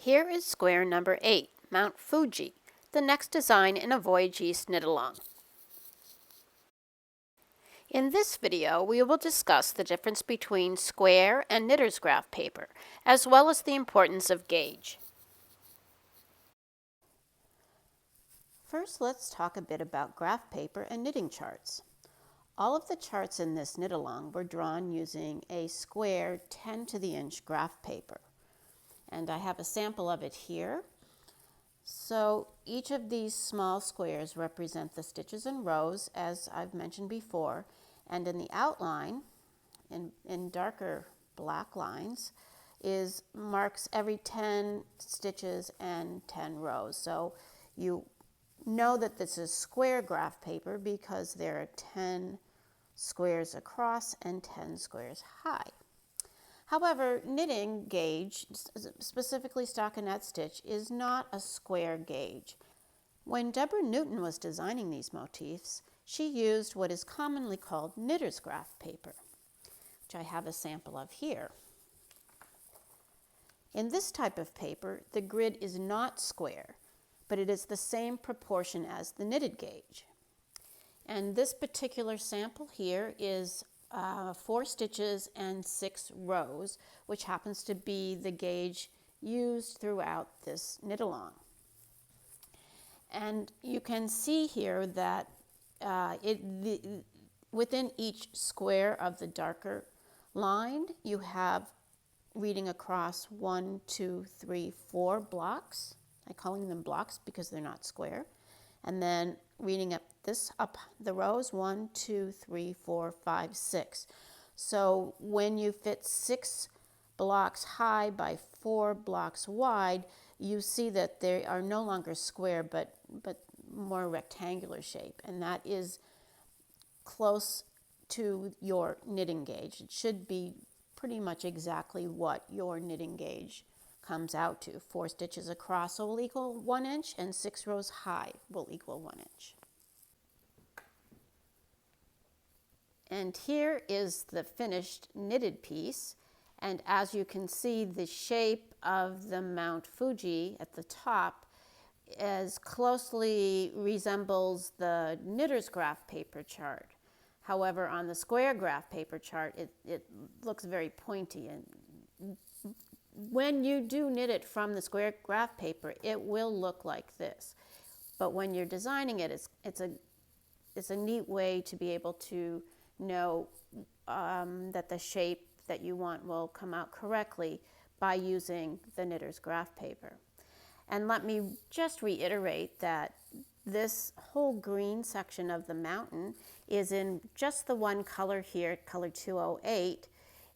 Here is square number 8, Mount Fuji, the next design in a Voyage knit-along. In this video, we will discuss the difference between square and knitter's graph paper, as well as the importance of gauge. First, let's talk a bit about graph paper and knitting charts. All of the charts in this knit-along were drawn using a square 10 to the inch graph paper. And I have a sample of it here. So each of these small squares represent the stitches and rows, as I've mentioned before, and in the outline, in darker black lines, marks every 10 stitches and 10 rows. So you know that this is square graph paper because there are 10 squares across and 10 squares high. However, knitting gauge, specifically stockinette stitch, is not a square gauge. When Deborah Newton was designing these motifs, she used what is commonly called knitter's graph paper, which I have a sample of here. In this type of paper, the grid is not square, but it is the same proportion as the knitted gauge. And this particular sample here is 4 stitches and 6 rows, which happens to be the gauge used throughout this knit-along. And you can see here that within each square of the darker line, you have reading across 1, 2, 3, 4 blocks. I'm calling them blocks because they're not square. And then reading up the rows, 1, 2, 3, 4, 5, 6. So when you fit 6 blocks high by 4 blocks wide, you see that they are no longer square but more rectangular shape, and that is close to your knitting gauge. It should be pretty much exactly what your knitting gauge comes out to. 4 stitches across will equal 1 inch, and 6 rows high will equal 1 inch. And here is the finished knitted piece, and as you can see, the shape of the Mount Fuji at the top as closely resembles the knitter's graph paper chart. However, on the square graph paper chart, it looks very pointy, and when you do knit it from the square graph paper, it will look like this. But when you're designing it, it's a neat way to be able to know that the shape that you want will come out correctly by using the knitter's graph paper. And let me just reiterate that this whole green section of the mountain is in just the one color here, color 208,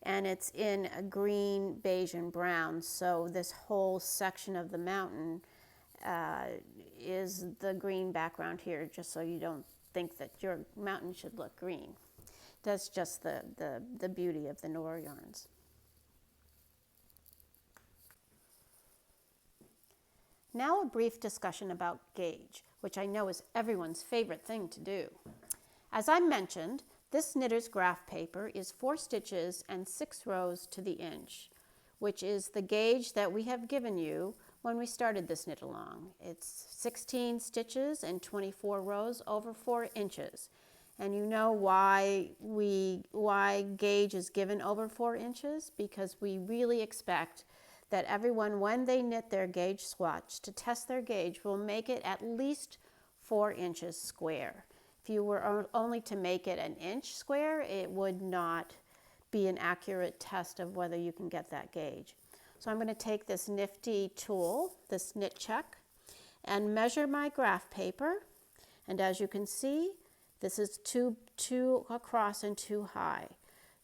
and it's in a green, beige, and brown. So this whole section of the mountain is the green background here, just so you don't think that your mountain should look green. That's just the beauty of the Noir yarns. Now a brief discussion about gauge, which I know is everyone's favorite thing to do. As I mentioned, this knitter's graph paper is 4 stitches and 6 rows to the inch, which is the gauge that we have given you when we started this knit-along. It's 16 stitches and 24 rows over 4 inches. And you know why gauge is given over 4 inches? Because we really expect that everyone, when they knit their gauge swatch to test their gauge, will make it at least 4 inches square. If you were only to make it an inch square, it would not be an accurate test of whether you can get that gauge. So I'm going to take this nifty tool, this knit check, and measure my graph paper. And as you can see, this is 2 across and 2 high.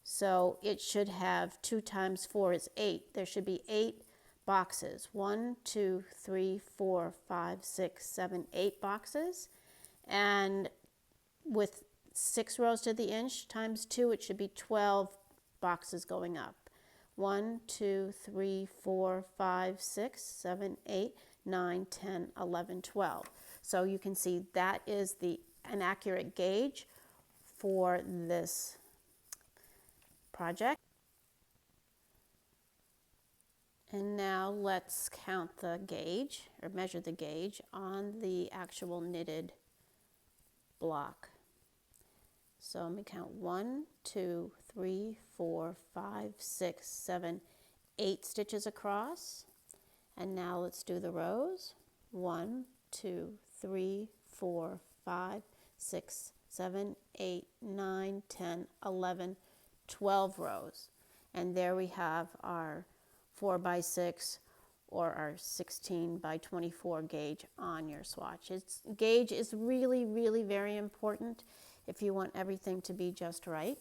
So it should have 2 times 4 is 8. There should be 8 boxes. 1, 2, 3, 4, 5, 6, 7, 8 boxes. And with 6 rows to the inch times 2, it should be 12 boxes going up. 1, 2, 3, 4, 5, 6, 7, 8, 9, 10, 11, 12. So you can see that is an accurate gauge for this project. And now let's count the gauge, or measure the gauge on the actual knitted block. So let me count 1, 2, 3, 4, 5, 6, 7, 8 stitches across. And now let's do the rows. 1, 2, 3, 4, 5, 6, 7, 8, 9, 10, 11, 12 rows. And there we have our 4 by 6 or our 16 by 24 gauge on your swatch. Gauge is really, really very important if you want everything to be just right.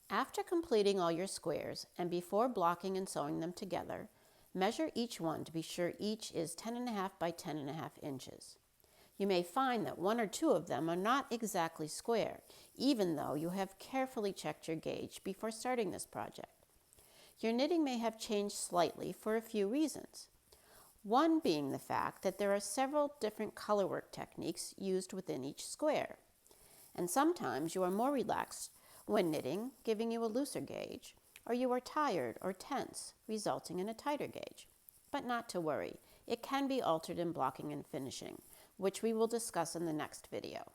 After completing all your squares and before blocking and sewing them together, measure each one to be sure each is 10.5 by 10.5 inches. You may find that 1 or 2 of them are not exactly square, even though you have carefully checked your gauge before starting this project. Your knitting may have changed slightly for a few reasons. One being the fact that there are several different colorwork techniques used within each square. And sometimes you are more relaxed when knitting, giving you a looser gauge, or you are tired or tense, resulting in a tighter gauge. But not to worry, it can be altered in blocking and finishing, which we will discuss in the next video.